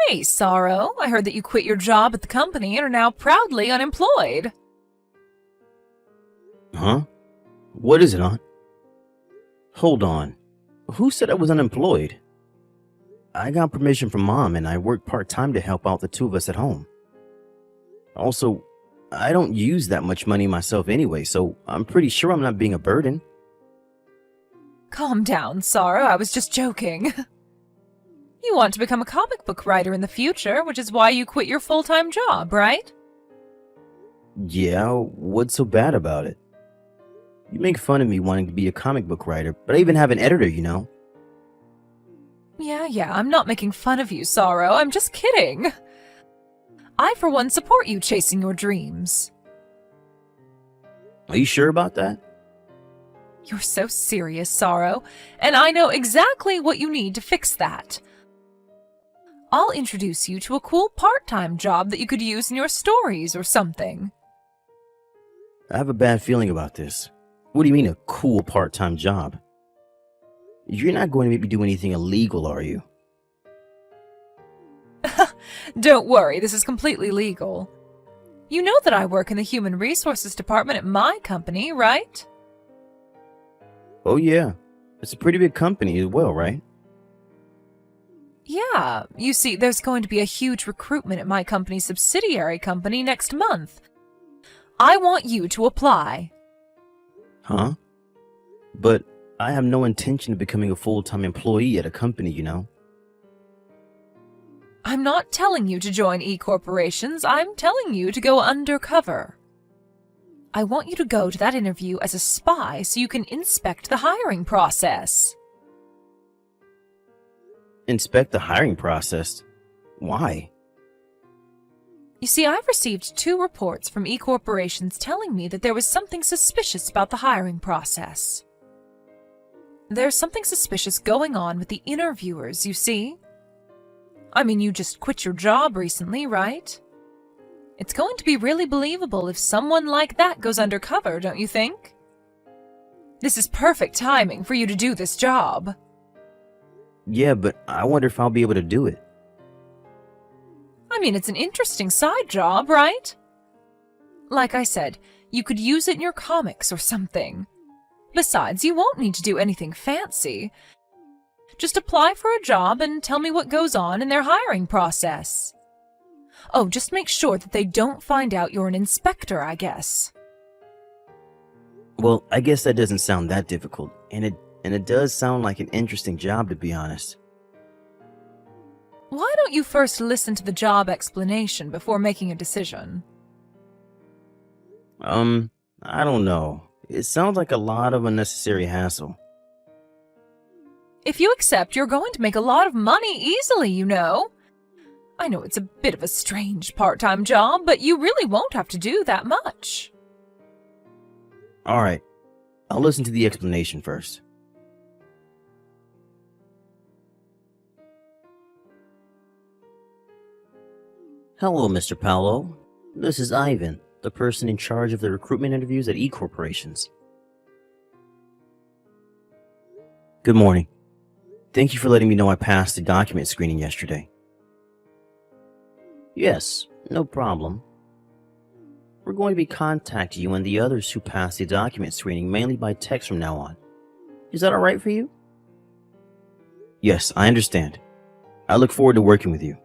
Hey, Sorrow, I heard that you quit your job at the company and are now proudly unemployed. Huh? What is it, Aunt? Hold on. Who said I was unemployed? I got permission from Mom and I work part-time to help out the two of us at home. Also, I don't use that much money myself anyway, so I'm pretty sure I'm not being a burden. Calm down, Sorrow, I was just joking. You want to become a comic book writer in the future, which is why you quit your full-time job, right? Yeah, what's so bad about it? You make fun of me wanting to be a comic book writer, but I even have an editor, you know? Yeah, I'm not making fun of you, Sorrow, I'm just kidding. I, for one, support you chasing your dreams. Are you sure about that? You're so serious, Sorrow, and I know exactly what you need to fix that. I'll introduce you to a cool part-time job that you could use in your stories or something. I have a bad feeling about this. What do you mean a cool part-time job? You're not going to make me do anything illegal, are you? Don't worry, this is completely legal. You know that I work in the Human Resources Department at my company, right? Oh yeah, it's a pretty big company as well, right? Yeah, you see, there's going to be a huge recruitment at my company's subsidiary company next month. I want you to apply. Huh? But I have no intention of becoming a full-time employee at a company, you know? I'm not telling you to join e-corporations, I'm telling you to go undercover. I want you to go to that interview as a spy so you can inspect the hiring process. Inspect the hiring process? Why? You see, I've received 2 reports from e-corporations telling me that there was something suspicious about the hiring process. There's something suspicious going on with the interviewers, you see? I mean, you just quit your job recently, right? It's going to be really believable if someone like that goes undercover, don't you think? This is perfect timing for you to do this job. Yeah, but I wonder if I'll be able to do it. I mean, it's an interesting side job, right? Like I said, you could use it in your comics or something. Besides, you won't need to do anything fancy. Just apply for a job and tell me what goes on in their hiring process. Oh, just make sure that they don't find out you're an inspector, I guess. Well, I guess that doesn't sound that difficult, and it does sound like an interesting job, to be honest. Why don't you first listen to the job explanation before making a decision? I don't know. It sounds like a lot of unnecessary hassle. If you accept, you're going to make a lot of money easily, you know. I know it's a bit of a strange part-time job, but you really won't have to do that much. Alright, I'll listen to the explanation first. Hello, Mr. Paolo. This is Ivan, the person in charge of the recruitment interviews at E-Corporations. Good morning. Thank you for letting me know I passed the document screening yesterday. Yes, no problem. We're going to be contacting you and the others who passed the document screening mainly by text from now on. Is that alright for you? Yes, I understand. I look forward to working with you.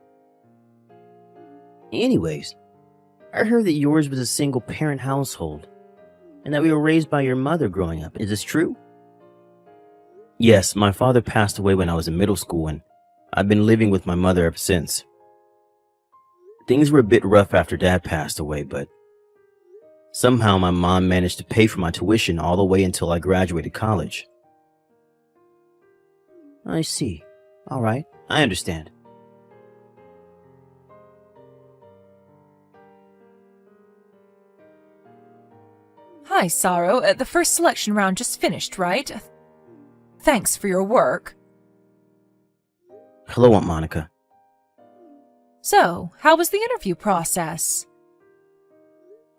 Anyways, I heard that yours was a single-parent household, and that we were raised by your mother growing up. Is this true? Yes, my father passed away when I was in middle school, and I've been living with my mother ever since. Things were a bit rough after Dad passed away, but somehow my mom managed to pay for my tuition all the way until I graduated college. I see. Alright, I understand. Hi, Sorrow. The first selection round just finished, right? Thanks for your work. Hello, Aunt Monica. So, how was the interview process?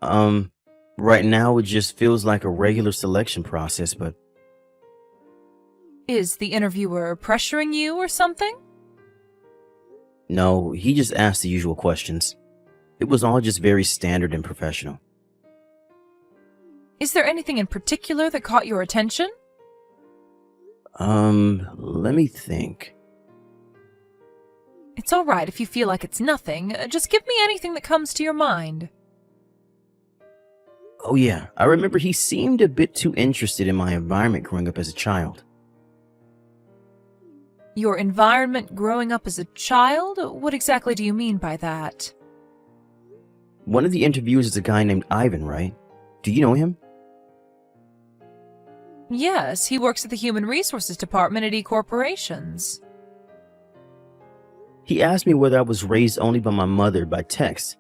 Right now it just feels like a regular selection process, but Is the interviewer pressuring you or something? No, he just asked the usual questions. It was all just very standard and professional. Is there anything in particular that caught your attention? Let me think. It's all right if you feel like it's nothing. Just give me anything that comes to your mind. Oh yeah, I remember he seemed a bit too interested in my environment growing up as a child. Your environment growing up as a child? What exactly do you mean by that? One of the interviewers is a guy named Ivan, right? Do you know him? Yes, he works at the Human Resources Department at E-Corporations. He asked me whether I was raised only by my mother by text.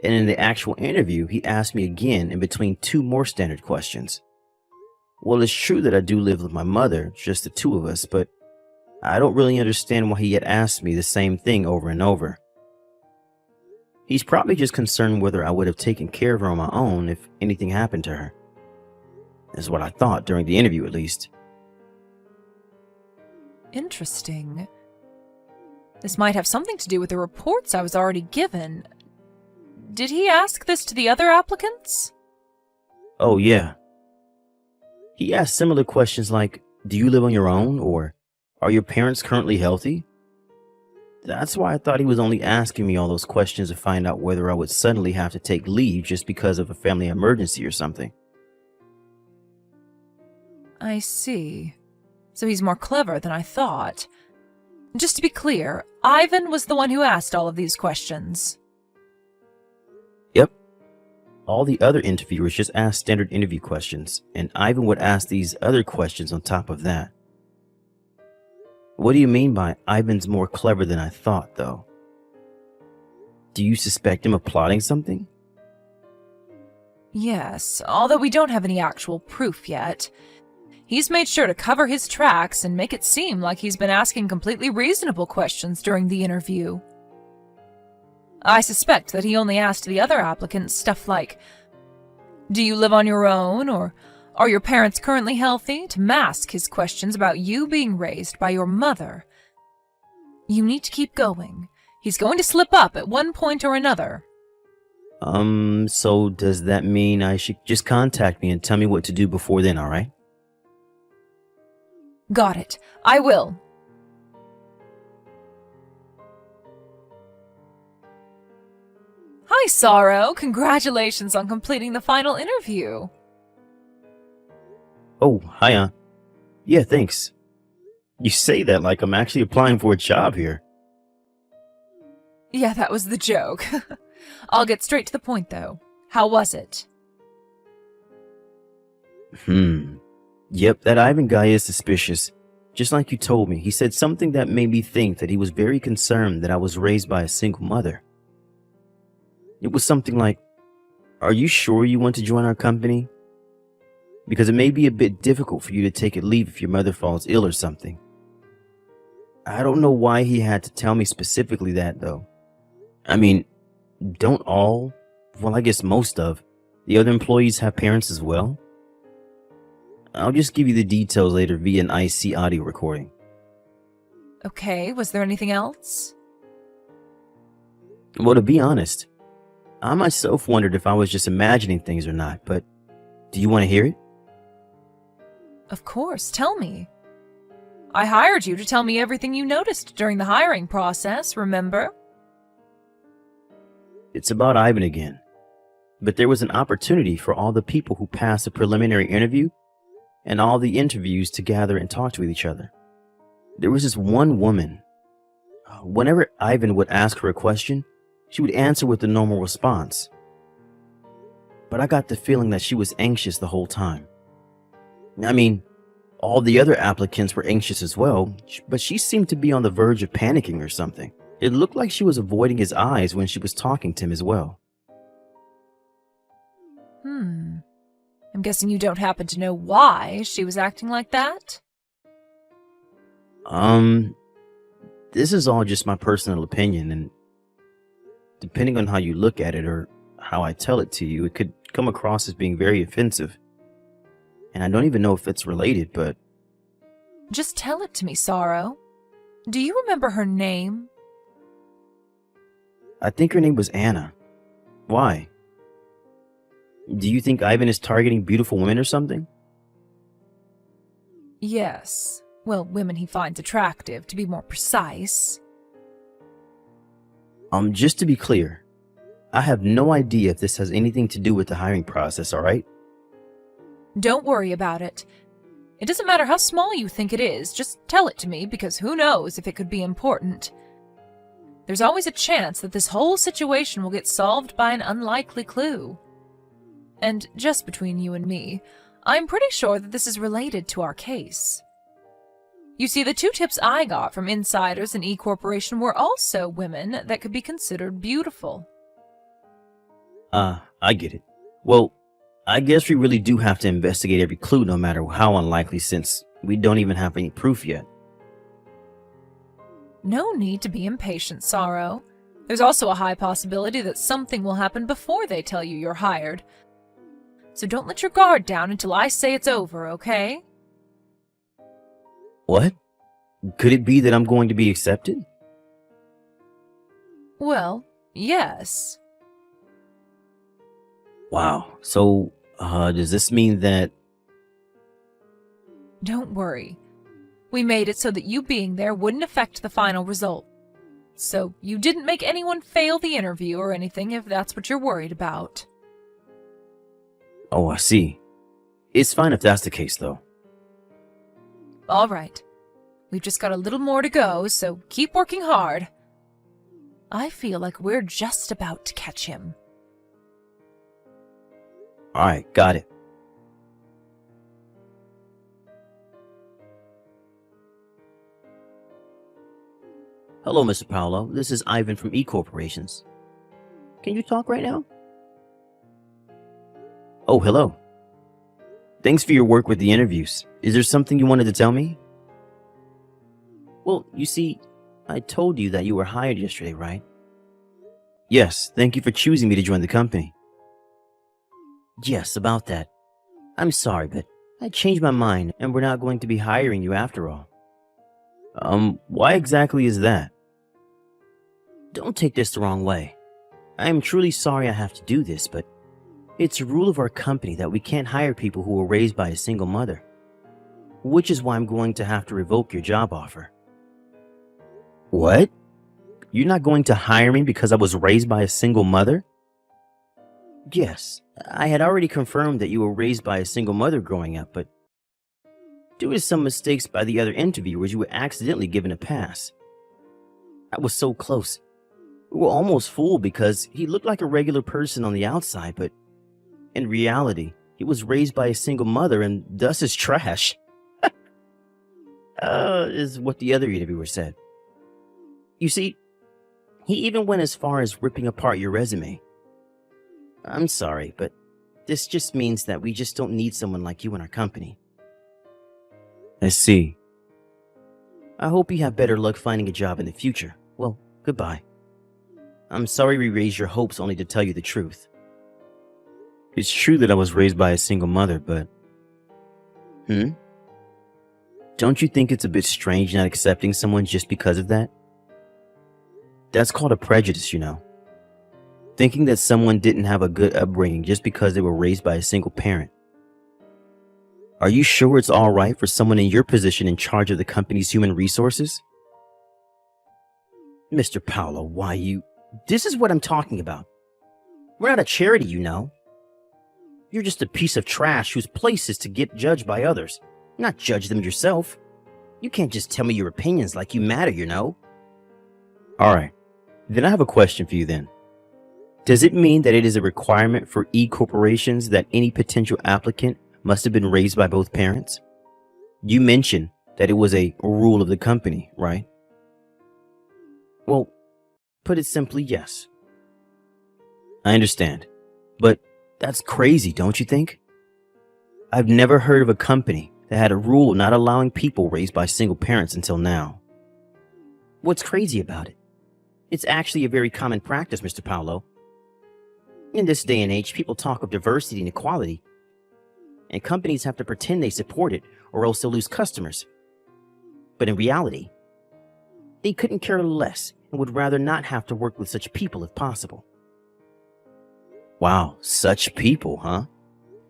And in the actual interview, he asked me again in between two more standard questions. Well, it's true that I do live with my mother, just the two of us, but I don't really understand why he had asked me the same thing over and over. He's probably just concerned whether I would have taken care of her on my own if anything happened to her. That's what I thought during the interview, at least. Interesting. This might have something to do with the reports I was already given. Did he ask this to the other applicants? Oh, yeah. He asked similar questions like, do you live on your own? Or, are your parents currently healthy? That's why I thought he was only asking me all those questions to find out whether I would suddenly have to take leave just because of a family emergency or something. I see. So he's more clever than I thought. Just to be clear, Ivan was the one who asked all of these questions. Yep. All the other interviewers just asked standard interview questions, and Ivan would ask these other questions on top of that. What do you mean by Ivan's more clever than I thought, though? Do you suspect him of plotting something? Yes, although we don't have any actual proof yet. He's made sure to cover his tracks and make it seem like he's been asking completely reasonable questions during the interview. I suspect that he only asked the other applicants stuff like, do you live on your own, or are your parents currently healthy, to mask his questions about you being raised by your mother. You need to keep going. He's going to slip up at one point or another. So does that mean I should just contact me and tell me what to do before then, alright? Got it. I will. Hi, Sorrow. Congratulations on completing the final interview. Oh, hi, yeah, thanks. You say that like I'm actually applying for a job here. Yeah, that was the joke. I'll get straight to the point, though. How was it? Yep, that Ivan guy is suspicious. Just like you told me, he said something that made me think that he was very concerned that I was raised by a single mother. It was something like, are you sure you want to join our company? Because it may be a bit difficult for you to take a leave if your mother falls ill or something. I don't know why he had to tell me specifically that, though. I mean, don't all, well, I guess most of, the other employees have parents as well? I'll just give you the details later via an IC audio recording. Okay, was there anything else? Well, to be honest, I myself wondered if I was just imagining things or not, but do you want to hear it? Of course, tell me. I hired you to tell me everything you noticed during the hiring process, remember? It's about Ivan again. But there was an opportunity for all the people who passed the preliminary interview and all the interviews to gather and talk to each other. There was this one woman. Whenever Ivan would ask her a question, she would answer with the normal response. But I got the feeling that she was anxious the whole time. I mean, all the other applicants were anxious as well, but she seemed to be on the verge of panicking or something. It looked like she was avoiding his eyes when she was talking to him as well. I'm guessing you don't happen to know why she was acting like that? This is all just my personal opinion, and depending on how you look at it or how I tell it to you, it could come across as being very offensive. And I don't even know if it's related, but... Just tell it to me, Sorrow. Do you remember her name? I think her name was Anna. Why? Do you think Ivan is targeting beautiful women or something? Yes. Well, women he finds attractive, to be more precise. Just to be clear, I have no idea if this has anything to do with the hiring process, alright? Don't worry about it. It doesn't matter how small you think it is, just tell it to me, because who knows if it could be important. There's always a chance that this whole situation will get solved by an unlikely clue. And just between you and me, I'm pretty sure that this is related to our case. You see, the 2 tips I got from insiders in E Corporation were also women that could be considered beautiful. I get it. Well, I guess we really do have to investigate every clue no matter how unlikely, since we don't even have any proof yet. No need to be impatient, Sorrow. There's also a high possibility that something will happen before they tell you you're hired. So don't let your guard down until I say it's over, okay? What? Could it be that I'm going to be accepted? Well, yes. Wow. So, does this mean that... Don't worry. We made it so that you being there wouldn't affect the final result. So you didn't make anyone fail the interview or anything, if that's what you're worried about. Oh, I see. It's fine if that's the case, though. All right. We've just got a little more to go, so keep working hard. I feel like we're just about to catch him. Alright, got it. Hello, Mr. Paolo. This is Ivan from E Corporations. Can you talk right now? Oh, hello. Thanks for your work with the interviews. Is there something you wanted to tell me? Well, you see, I told you that you were hired yesterday, right? Yes, thank you for choosing me to join the company. Yes, about that. I'm sorry, but I changed my mind and we're not going to be hiring you after all. Why exactly is that? Don't take this the wrong way. I am truly sorry I have to do this, but it's a rule of our company that we can't hire people who were raised by a single mother. Which is why I'm going to have to revoke your job offer. What? You're not going to hire me because I was raised by a single mother? Yes, I had already confirmed that you were raised by a single mother growing up, but due to some mistakes by the other interviewers, you were accidentally given a pass. I was so close. We were almost fooled because he looked like a regular person on the outside, but in reality, he was raised by a single mother and thus is trash. Is what the other interviewer said. You see, he even went as far as ripping apart your resume. I'm sorry, but this just means that we just don't need someone like you in our company. I see. I hope you have better luck finding a job in the future. Well, goodbye. I'm sorry we raised your hopes only to tell you the truth. It's true that I was raised by a single mother, but... Don't you think it's a bit strange not accepting someone just because of that? That's called a prejudice, you know. Thinking that someone didn't have a good upbringing just because they were raised by a single parent. Are you sure it's all right for someone in your position in charge of the company's human resources? Mr. Paolo, why you... This is what I'm talking about. We're not a charity, you know. You're just a piece of trash whose place is to get judged by others, not judge them yourself. You can't just tell me your opinions like you matter, you know. Alright, then I have a question for you then. Does it mean that it is a requirement for E corporations that any potential applicant must have been raised by both parents? You mentioned that it was a rule of the company, right? Well, put it simply, yes. I understand, but that's crazy, don't you think? I've never heard of a company that had a rule not allowing people raised by single parents until now. What's crazy about it? It's actually a very common practice, Mr. Paolo. In this day and age, people talk of diversity and equality, and companies have to pretend they support it or else they'll lose customers. But in reality, they couldn't care less and would rather not have to work with such people if possible. Wow, such people, huh?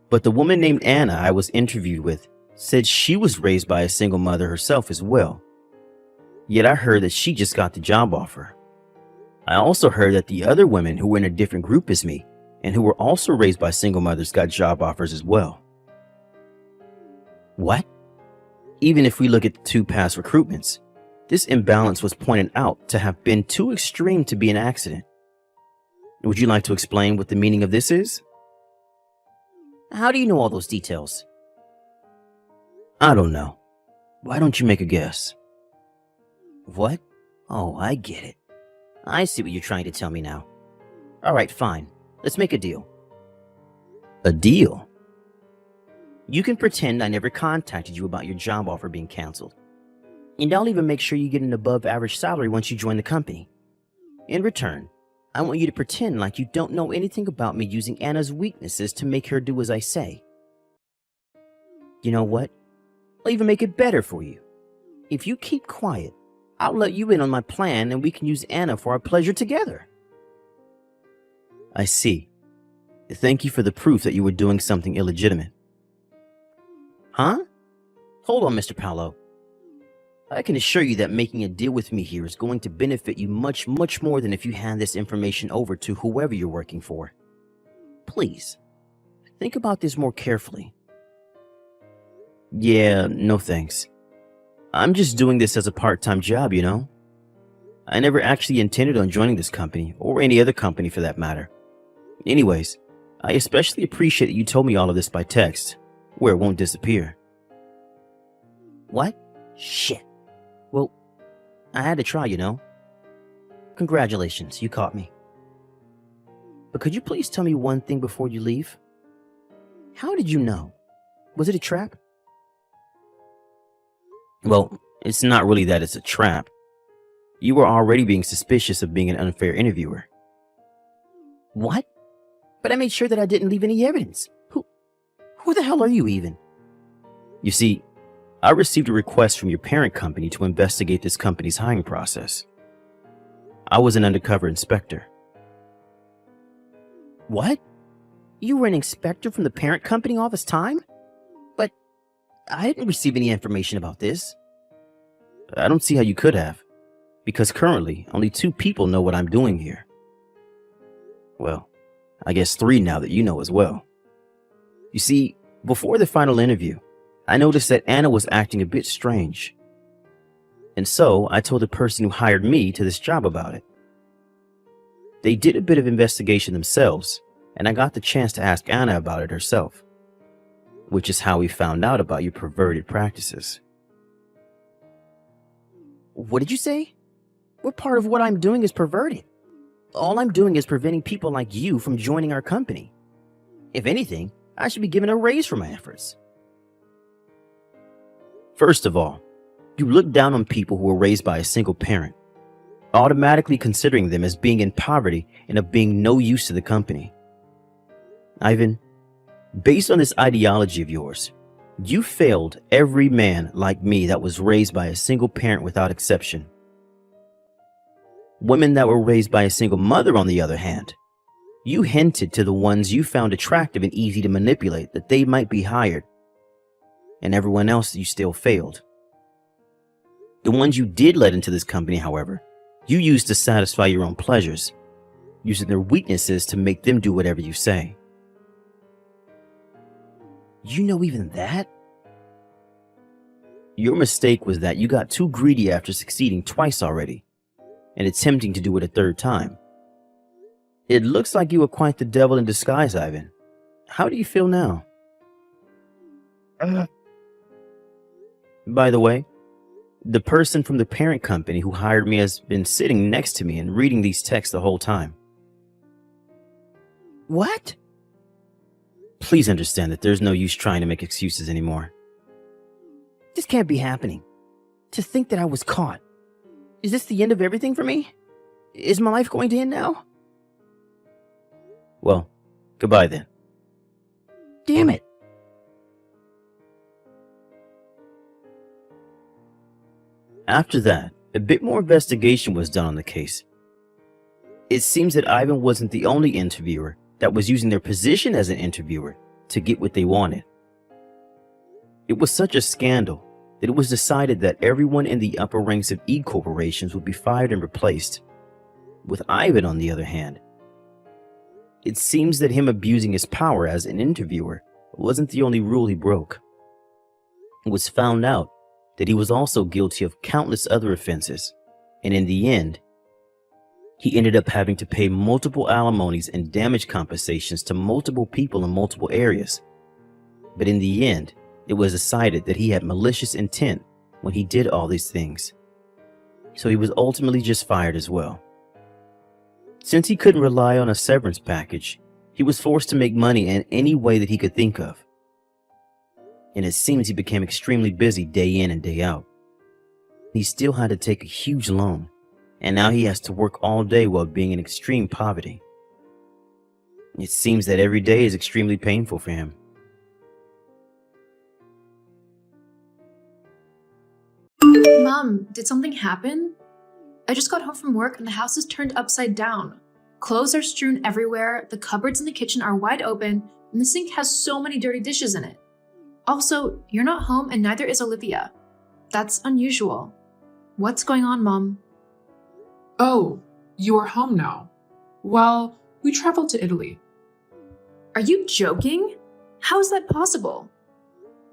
But the woman named Anna I was interviewed with said she was raised by a single mother herself as well. Yet I heard that she just got the job offer. I also heard that the other women who were in a different group as me and who were also raised by single mothers got job offers as well. What? Even if we look at the two past recruitments, this imbalance was pointed out to have been too extreme to be an accident. Would you like to explain what the meaning of this is? How do you know all those details? I don't know. Why don't you make a guess? What? Oh, I get it. I see what you're trying to tell me now. All right, fine. Let's make a deal. A deal? You can pretend I never contacted you about your job offer being canceled. And I'll even make sure you get an above-average salary once you join the company. In return, I want you to pretend like you don't know anything about me using Anna's weaknesses to make her do as I say. You know what? I'll even make it better for you. If you keep quiet, I'll let you in on my plan and we can use Anna for our pleasure together. I see. Thank you for the proof that you were doing something illegitimate. Huh? Hold on, Mr. Paolo. I can assure you that making a deal with me here is going to benefit you much, much more than if you hand this information over to whoever you're working for. Please, think about this more carefully. Yeah, no thanks. I'm just doing this as a part-time job, you know? I never actually intended on joining this company, or any other company for that matter. Anyways, I especially appreciate that you told me all of this by text, where it won't disappear. What? Shit. Well, I had to try, you know? Congratulations, you caught me. But could you please tell me one thing before you leave? How did you know? Was it a trap? Well, it's not really that it's a trap. You were already being suspicious of being an unfair interviewer. What? But I made sure that I didn't leave any evidence. Who the hell are you even? You see, I received a request from your parent company to investigate this company's hiring process. I was an undercover inspector. What? You were an inspector from the parent company all this time? But I didn't receive any information about this. I don't see how you could have, because currently only 2 people know what I'm doing here. Well, I guess 3 now that you know as well. You see, before the final interview, I noticed that Anna was acting a bit strange. And so I told the person who hired me to this job about it. They did a bit of investigation themselves, and I got the chance to ask Anna about it herself, which is how we found out about your perverted practices. What did you say? What part of what I'm doing is perverted? All I'm doing is preventing people like you from joining our company. If anything, I should be given a raise for my efforts. First of all, you look down on people who were raised by a single parent, automatically considering them as being in poverty and of being no use to the company. Ivan, based on this ideology of yours, you failed every man like me that was raised by a single parent without exception. Women that were raised by a single mother, on the other hand, you hinted to the ones you found attractive and easy to manipulate that they might be hired, and everyone else you still failed. The ones you did let into this company, however, you used to satisfy your own pleasures, using their weaknesses to make them do whatever you say. You know even that? Your mistake was that you got too greedy after succeeding twice already, and attempting to do it a 3rd time. It looks like you were quite the devil in disguise, Ivan. How do you feel now? By the way, the person from the parent company who hired me has been sitting next to me and reading these texts the whole time. What? Please understand that there's no use trying to make excuses anymore. This can't be happening. To think that I was caught. Is this the end of everything for me? Is my life going to end now? Well, goodbye then. Damn it. After that, A bit more investigation was done on the case. It seems that Ivan wasn't the only interviewer that was using their position as an interviewer to get what they wanted. It was such a scandal that it was decided that everyone in the upper ranks of E-corporations would be fired and replaced. With Ivan, on the other hand, it seems that him abusing his power as an interviewer wasn't the only rule he broke. It was found out that he was also guilty of countless other offenses, and in the end, he ended up having to pay multiple alimonies and damage compensations to multiple people in multiple areas. But in the end, it was decided that he had malicious intent when he did all these things. So he was ultimately just fired as well. Since he couldn't rely on a severance package, he was forced to make money in any way that he could think of. And it seems he became extremely busy day in and day out. He still had to take a huge loan, and now he has to work all day while being in extreme poverty. It seems that every day is extremely painful for him. Mom, did something happen? I just got home from work and the house is turned upside down. Clothes are strewn everywhere, the cupboards in the kitchen are wide open, and the sink has so many dirty dishes in it. Also, you're not home and neither is Olivia. That's unusual. What's going on, Mom? Oh, you are home now. Well, we traveled to Italy. Are you joking? How is that possible?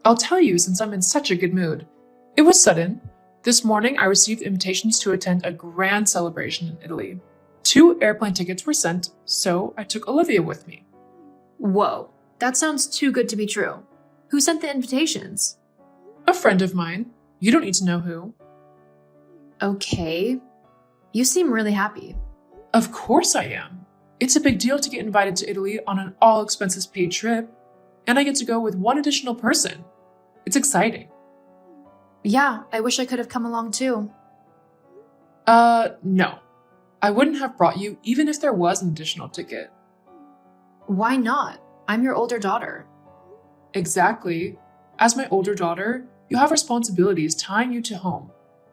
I'll tell you since I'm in such a good mood. It was sudden. This morning I received invitations to attend a grand celebration in Italy. 2 airplane tickets were sent, so I took Olivia with me. Whoa, that sounds too good to be true. Who sent the invitations? A friend of mine. You don't need to know who. Okay. You seem really happy. Of course I am. It's a big deal to get invited to Italy on an all-expenses-paid trip, and I get to go with one additional person. It's exciting. Yeah, I wish I could have come along too. No. I wouldn't have brought you even if there was an additional ticket. Why not? I'm your older daughter. Exactly. As my older daughter, you have responsibilities tying you to home.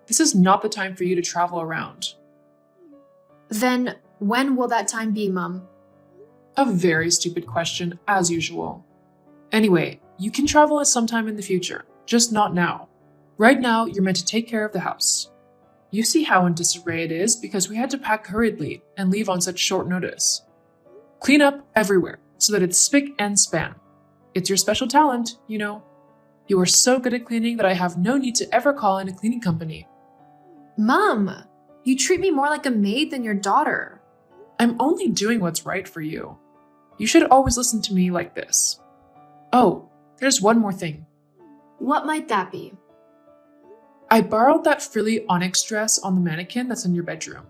This is not the time for you to travel around. Then when will that time be, Mum? A very stupid question, as usual. Anyway, you can travel at some time in the future, just not now. Right now, you're meant to take care of the house. You see how in disarray it is because we had to pack hurriedly and leave on such short notice. Clean up everywhere so that it's spick and span. It's your special talent, you know. You are so good at cleaning that I have no need to ever call in a cleaning company. Mum, you treat me more like a maid than your daughter. I'm only doing what's right for you. You should always listen to me like this. Oh, there's one more thing. What might that be? I borrowed that frilly onyx dress on the mannequin that's in your bedroom.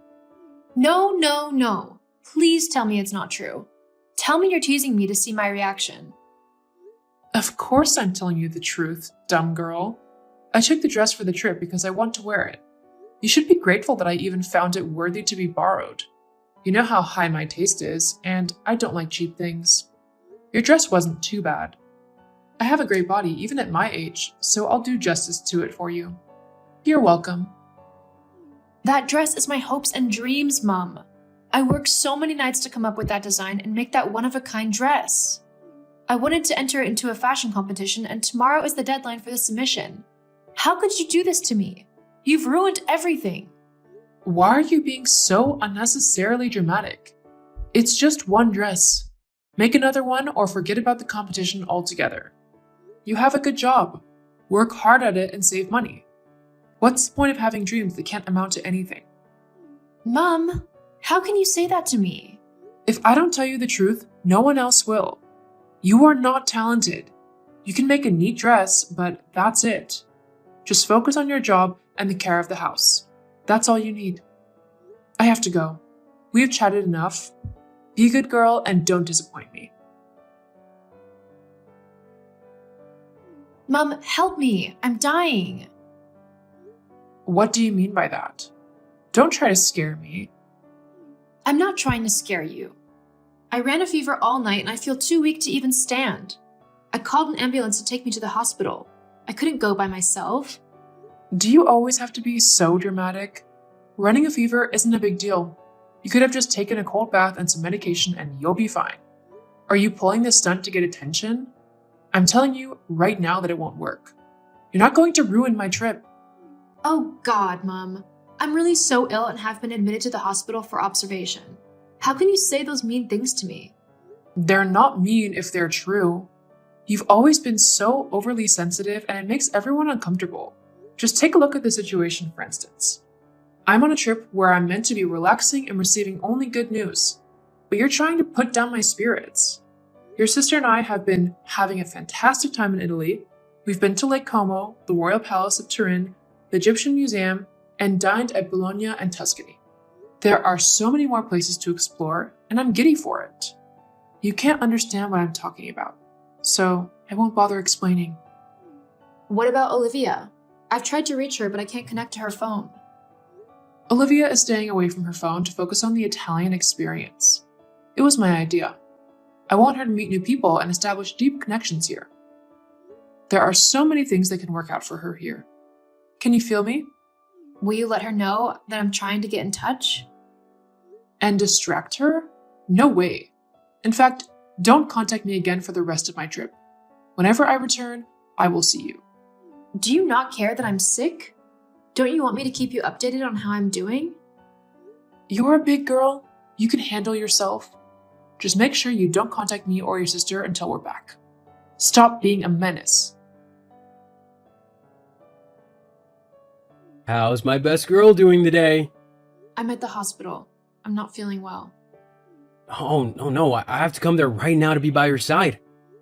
No. Please tell me it's not true. Tell me you're teasing me to see my reaction. Of course I'm telling you the truth, dumb girl. I took the dress for the trip because I want to wear it. You should be grateful that I even found it worthy to be borrowed. You know how high my taste is, and I don't like cheap things. Your dress wasn't too bad. I have a great body even at my age, so I'll do justice to it for you. You're welcome. That dress is my hopes and dreams, Mum. I worked so many nights to come up with that design and make that one-of-a-kind dress. I wanted to enter it into a fashion competition, and tomorrow is the deadline for the submission. How could you do this to me? You've ruined everything. Why are you being so unnecessarily dramatic? It's just one dress. Make another one or forget about the competition altogether. You have a good job. Work hard at it and save money. What's the point of having dreams that can't amount to anything? Mum, how can you say that to me? If I don't tell you the truth, no one else will. You are not talented. You can make a neat dress, but that's it. Just focus on your job and the care of the house. That's all you need. I have to go. We've chatted enough. Be a good girl and don't disappoint me. Mum, help me. I'm dying. What do you mean by that? Don't try to scare me. I'm not trying to scare you. I ran a fever all night and I feel too weak to even stand. I called an ambulance to take me to the hospital. I couldn't go by myself. Do you always have to be so dramatic? Running a fever isn't a big deal. You could have just taken a cold bath and some medication and you'll be fine. Are you pulling this stunt to get attention? I'm telling you right now that it won't work. You're not going to ruin my trip. Oh God, Mom. I'm really so ill and have been admitted to the hospital for observation. How can you say those mean things to me? They're not mean if they're true. You've always been so overly sensitive and it makes everyone uncomfortable. Just take a look at the situation, for instance. I'm on a trip where I'm meant to be relaxing and receiving only good news, but you're trying to put down my spirits. Your sister and I have been having a fantastic time in Italy. We've been to Lake Como, the Royal Palace of Turin, the Egyptian Museum, and dined at Bologna and Tuscany. There are so many more places to explore, and I'm giddy for it. You can't understand what I'm talking about, so I won't bother explaining. What about Olivia? I've tried to reach her, but I can't connect to her phone. Olivia is staying away from her phone to focus on the Italian experience. It was my idea. I want her to meet new people and establish deep connections here. There are so many things that can work out for her here. Can you feel me? Will you let her know that I'm trying to get in touch? And distract her? No way. In fact, don't contact me again for the rest of my trip. Whenever I return, I will see you. Do you not care that I'm sick? Don't you want me to keep you updated on how I'm doing? You're a big girl. You can handle yourself. Just make sure you don't contact me or your sister until we're back. Stop being a menace. How's my best girl doing today? I'm at the hospital. I'm not feeling well. Oh, no, I have to come there right now to be by your side.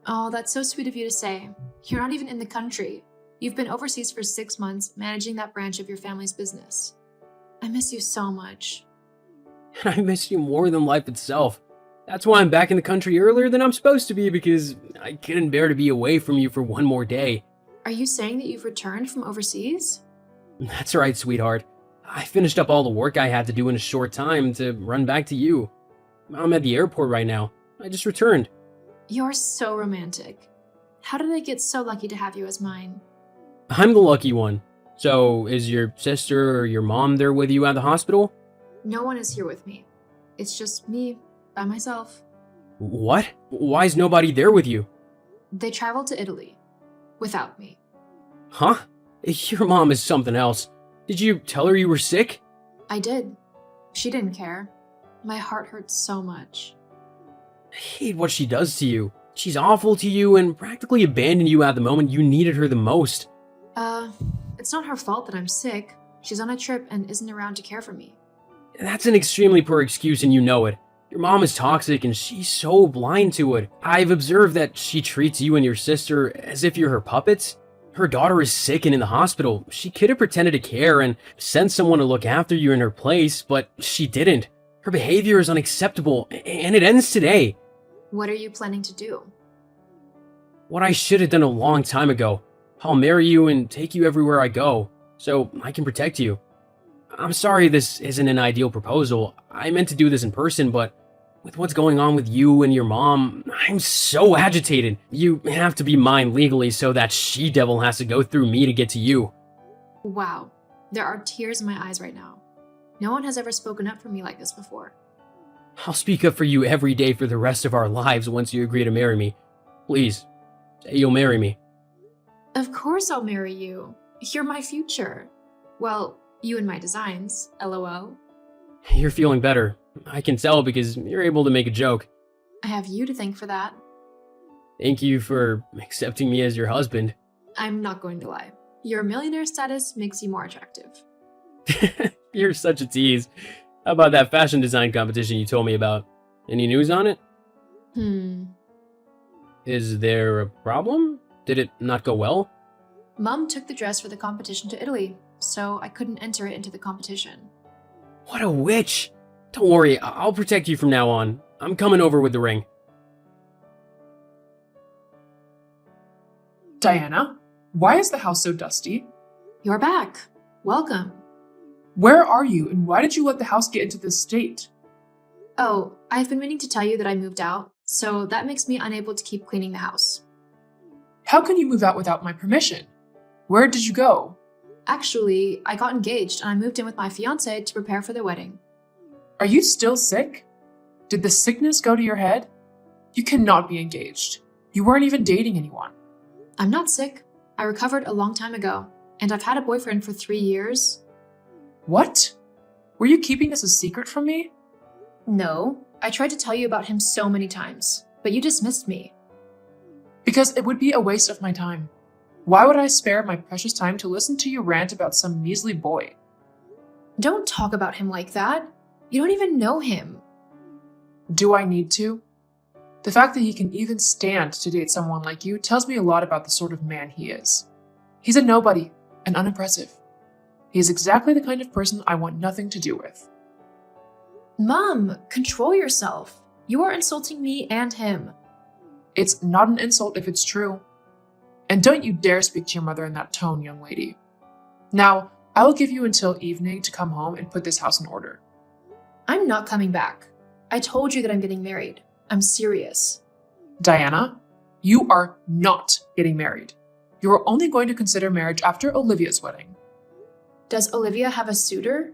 Oh, that's so sweet of you to say. You're not even in the country. You've been overseas for 6 months, managing that branch of your family's business. I miss you so much. And I miss you more than life itself. That's why I'm back in the country earlier than I'm supposed to be, because I couldn't bear to be away from you for one more day. Are you saying that you've returned from overseas? That's right, sweetheart. I finished up all the work I had to do in a short time to run back to you. I'm at the airport right now. I just returned. You're so romantic. How did I get so lucky to have you as mine? I'm the lucky one. So, is your sister or your mom there with you at the hospital? No one is here with me. It's just me, by myself. What? Why is nobody there with you? They traveled to Italy. Without me. Huh? Your mom is something else. Did you tell her you were sick? I did. She didn't care. My heart hurts so much. I hate what she does to you. She's awful to you and practically abandoned you at the moment you needed her the most. It's not her fault that I'm sick. She's on a trip and isn't around to care for me. That's an extremely poor excuse and you know it. Your mom is toxic and she's so blind to it. I've observed that she treats you and your sister as if you're her puppets. Her daughter is sick and in the hospital. She could have pretended to care and sent someone to look after you in her place, but she didn't. Her behavior is unacceptable, and it ends today. What are you planning to do? What I should have done a long time ago. I'll marry you and take you everywhere I go, so I can protect you. I'm sorry this isn't an ideal proposal. I meant to do this in person, but with what's going on with you and your mom, I'm so agitated. You have to be mine legally so that she-devil has to go through me to get to you. Wow. There are tears in my eyes right now. No one has ever spoken up for me like this before. I'll speak up for you every day for the rest of our lives once you agree to marry me. Please, say you'll marry me. Of course I'll marry you. You're my future. Well, you and my designs, LOL. You're feeling better. I can tell because you're able to make a joke. I have you to thank for that. Thank you for accepting me as your husband. I'm not going to lie. Your millionaire status makes you more attractive. You're such a tease. How about that fashion design competition you told me about? Any news on it? Is there a problem? Did it not go well? Mom took the dress for the competition to Italy, so I couldn't enter it into the competition. What a witch! Don't worry, I'll protect you from now on. I'm coming over with the ring. Diana, why is the house so dusty? You're back. Welcome. Where are you and why did you let the house get into this state? Oh, I've been meaning to tell you that I moved out, so that makes me unable to keep cleaning the house. How can you move out without my permission? Where did you go? Actually, I got engaged and I moved in with my fiance to prepare for the wedding. Are you still sick? Did the sickness go to your head? You cannot be engaged. You weren't even dating anyone. I'm not sick. I recovered a long time ago, and I've had a boyfriend for 3 years. What? Were you keeping this a secret from me? No, I tried to tell you about him so many times, but you dismissed me. Because it would be a waste of my time. Why would I spare my precious time to listen to you rant about some measly boy? Don't talk about him like that. You don't even know him. Do I need to? The fact that he can even stand to date someone like you tells me a lot about the sort of man he is. He's a nobody and unimpressive. He is exactly the kind of person I want nothing to do with. Mom, control yourself. You are insulting me and him. It's not an insult if it's true. And don't you dare speak to your mother in that tone, young lady. Now, I will give you until evening to come home and put this house in order. I'm not coming back. I told you that I'm getting married. I'm serious. Diana, you are not getting married. You are only going to consider marriage after Olivia's wedding. Does Olivia have a suitor?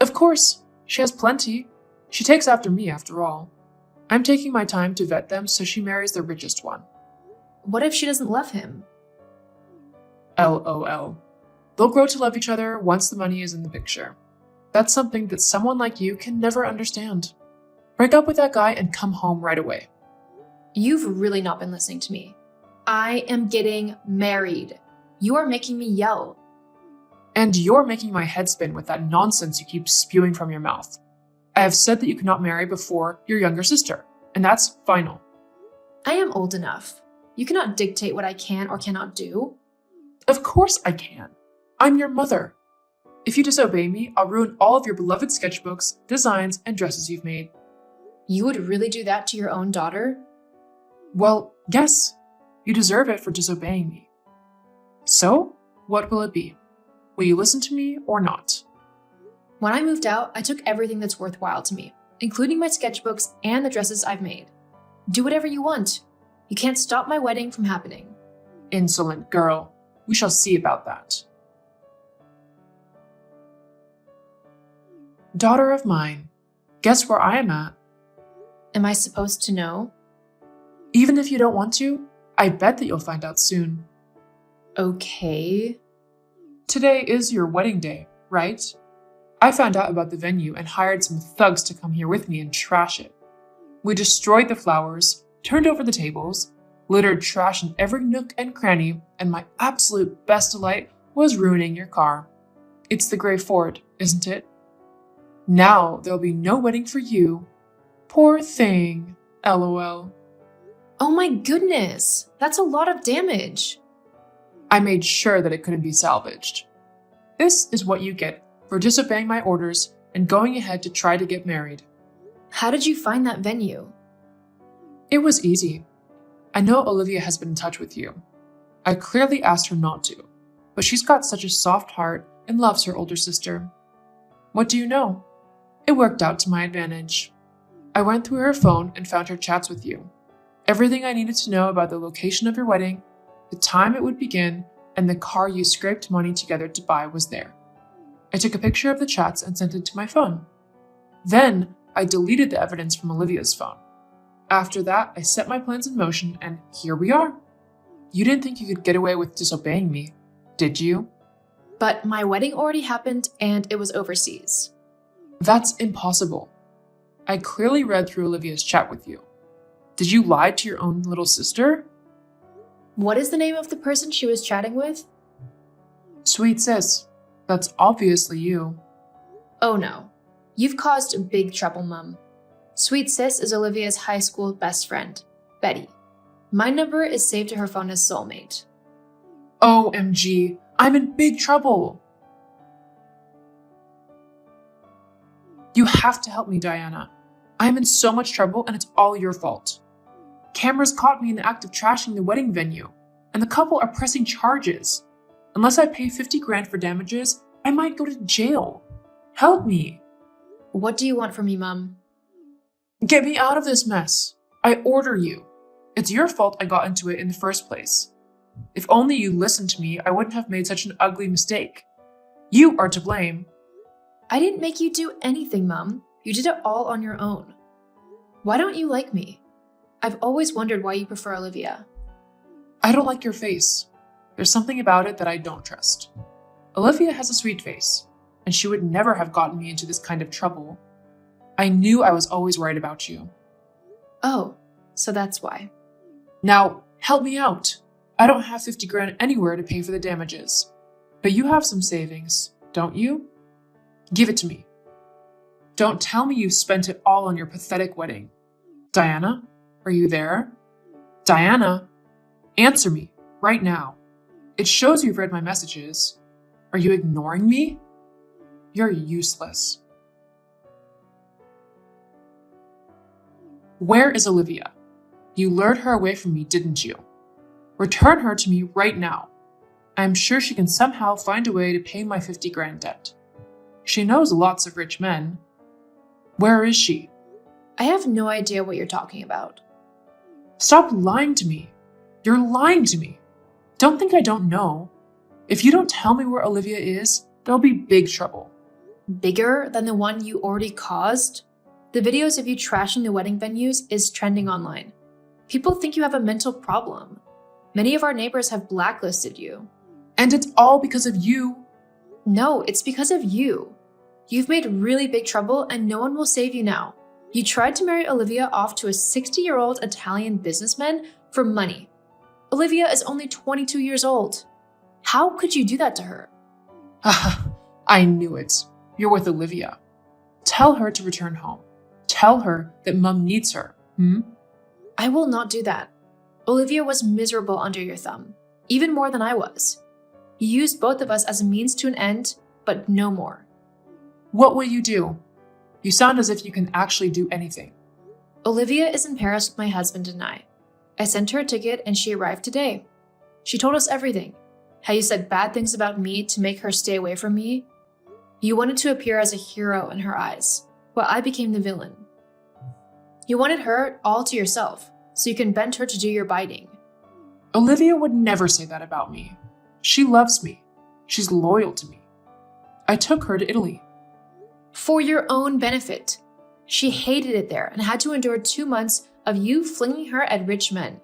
Of course, she has plenty. She takes after me, after all. I'm taking my time to vet them so she marries the richest one. What if she doesn't love him? LOL. They'll grow to love each other once the money is in the picture. That's something that someone like you can never understand. Break up with that guy and come home right away. You've really not been listening to me. I am getting married. You are making me yell. And you're making my head spin with that nonsense you keep spewing from your mouth. I have said that you cannot marry before your younger sister, and that's final. I am old enough. You cannot dictate what I can or cannot do. Of course I can. I'm your mother. If you disobey me, I'll ruin all of your beloved sketchbooks, designs, and dresses you've made. You would really do that to your own daughter? Well, yes. You deserve it for disobeying me. So, what will it be? Will you listen to me or not? When I moved out, I took everything that's worthwhile to me, including my sketchbooks and the dresses I've made. Do whatever you want. You can't stop my wedding from happening. Insolent girl. We shall see about that. Daughter of mine, guess where I am at? Am I supposed to know? Even if you don't want to, I bet that you'll find out soon. Okay. Today is your wedding day, right? I found out about the venue and hired some thugs to come here with me and trash it. We destroyed the flowers, turned over the tables, littered trash in every nook and cranny, and my absolute best delight was ruining your car. It's the gray Ford, isn't it? Now there'll be no wedding for you. Poor thing, LOL. Oh my goodness, that's a lot of damage. I made sure that it couldn't be salvaged. This is what you get for disobeying my orders and going ahead to try to get married. How did you find that venue? It was easy. I know Olivia has been in touch with you. I clearly asked her not to, but she's got such a soft heart and loves her older sister. What do you know? It worked out to my advantage. I went through her phone and found her chats with you. Everything I needed to know about the location of your wedding, the time it would begin, and the car you scraped money together to buy was there. I took a picture of the chats and sent it to my phone. Then, I deleted the evidence from Olivia's phone. After that, I set my plans in motion, and here we are. You didn't think you could get away with disobeying me, did you? But my wedding already happened and it was overseas. That's impossible. I clearly read through Olivia's chat with you. Did you lie to your own little sister? What is the name of the person she was chatting with? Sweet sis, that's obviously you. Oh no. You've caused big trouble, Mum. Sweet Sis is Olivia's high school best friend, Betty. My number is saved to her phone as soulmate. OMG, I'm in big trouble. You have to help me, Diana. I'm in so much trouble and it's all your fault. Cameras caught me in the act of trashing the wedding venue, and the couple are pressing charges. Unless I pay 50 grand for damages, I might go to jail. Help me. What do you want from me, Mum? Get me out of this mess. I order you. It's your fault I got into it in the first place. If only you listened to me, I wouldn't have made such an ugly mistake. You are to blame. I didn't make you do anything, Mom. You did it all on your own. Why don't you like me? I've always wondered why you prefer Olivia. I don't like your face. There's something about it that I don't trust. Olivia has a sweet face, and she would never have gotten me into this kind of trouble. I knew I was always right about you. Oh, so that's why. Now, help me out. I don't have 50 grand anywhere to pay for the damages. But you have some savings, don't you? Give it to me. Don't tell me you spent it all on your pathetic wedding. Diana, are you there? Diana, answer me right now. It shows you've read my messages. Are you ignoring me? You're useless. Where is Olivia? You lured her away from me, didn't you? Return her to me right now. I'm sure she can somehow find a way to pay my 50 grand debt. She knows lots of rich men. Where is she? I have no idea what you're talking about. Stop lying to me. You're lying to me. Don't think I don't know. If you don't tell me where Olivia is, there'll be big trouble. Bigger than the one you already caused? The videos of you trashing the wedding venues is trending online. People think you have a mental problem. Many of our neighbors have blacklisted you. And it's all because of you. No, it's because of you. You've made really big trouble and no one will save you now. You tried to marry Olivia off to a 60-year-old Italian businessman for money. Olivia is only 22 years old. How could you do that to her? I knew it. You're with Olivia. Tell her to return home. Tell her that Mum needs her. I will not do that. Olivia was miserable under your thumb, even more than I was. You used both of us as a means to an end, but no more. What will you do? You sound as if you can actually do anything. Olivia is in Paris with my husband and I. I sent her a ticket and she arrived today. She told us everything. How you said bad things about me to make her stay away from me. You wanted to appear as a hero in her eyes, while I became the villain. You wanted her all to yourself, so you can bend her to do your biting. Olivia would never say that about me. She loves me. She's loyal to me. I took her to Italy. For your own benefit. She hated it there and had to endure 2 months of you flinging her at rich men.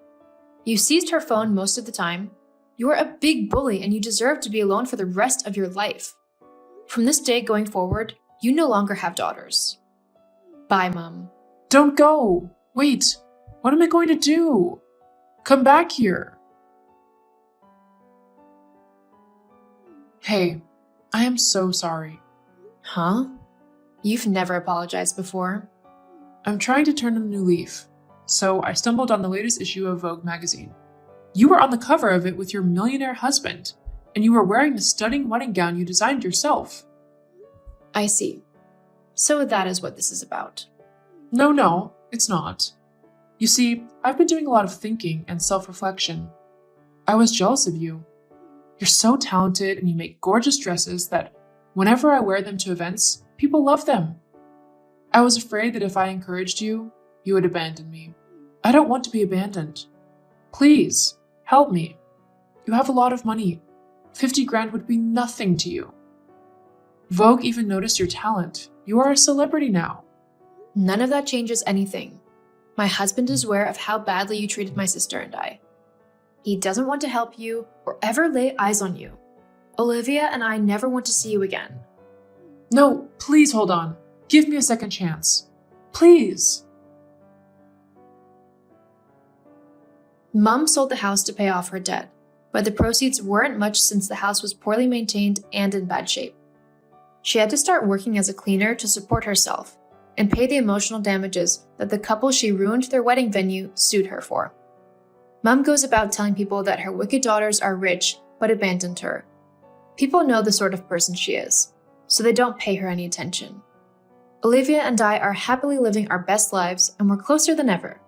You seized her phone most of the time. You're a big bully and you deserve to be alone for the rest of your life. From this day going forward, you no longer have daughters. Bye, Mom. Don't go. Wait. What am I going to do? Come back here. Hey, I am so sorry. Huh? You've never apologized before. I'm trying to turn a new leaf, so I stumbled on the latest issue of Vogue magazine. You were on the cover of it with your millionaire husband, and you were wearing the stunning wedding gown you designed yourself. I see. So that is what this is about. No, it's not. You see, I've been doing a lot of thinking and self-reflection. I was jealous of you. You're so talented and you make gorgeous dresses that whenever I wear them to events, people love them. I was afraid that if I encouraged you, you would abandon me. I don't want to be abandoned. Please, help me. You have a lot of money. 50 grand would be nothing to you. Vogue even noticed your talent. You are a celebrity now. None of that changes anything. My husband is aware of how badly you treated my sister and I. He doesn't want to help you or ever lay eyes on you. Olivia and I never want to see you again. No, please hold on. Give me a second chance. Please. Mom sold the house to pay off her debt, but the proceeds weren't much since the house was poorly maintained and in bad shape. She had to start working as a cleaner to support herself and pay the emotional damages that the couple she ruined their wedding venue sued her for. Mom goes about telling people that her wicked daughters are rich but abandoned her. People know the sort of person she is, so they don't pay her any attention. Olivia and I are happily living our best lives and we're closer than ever.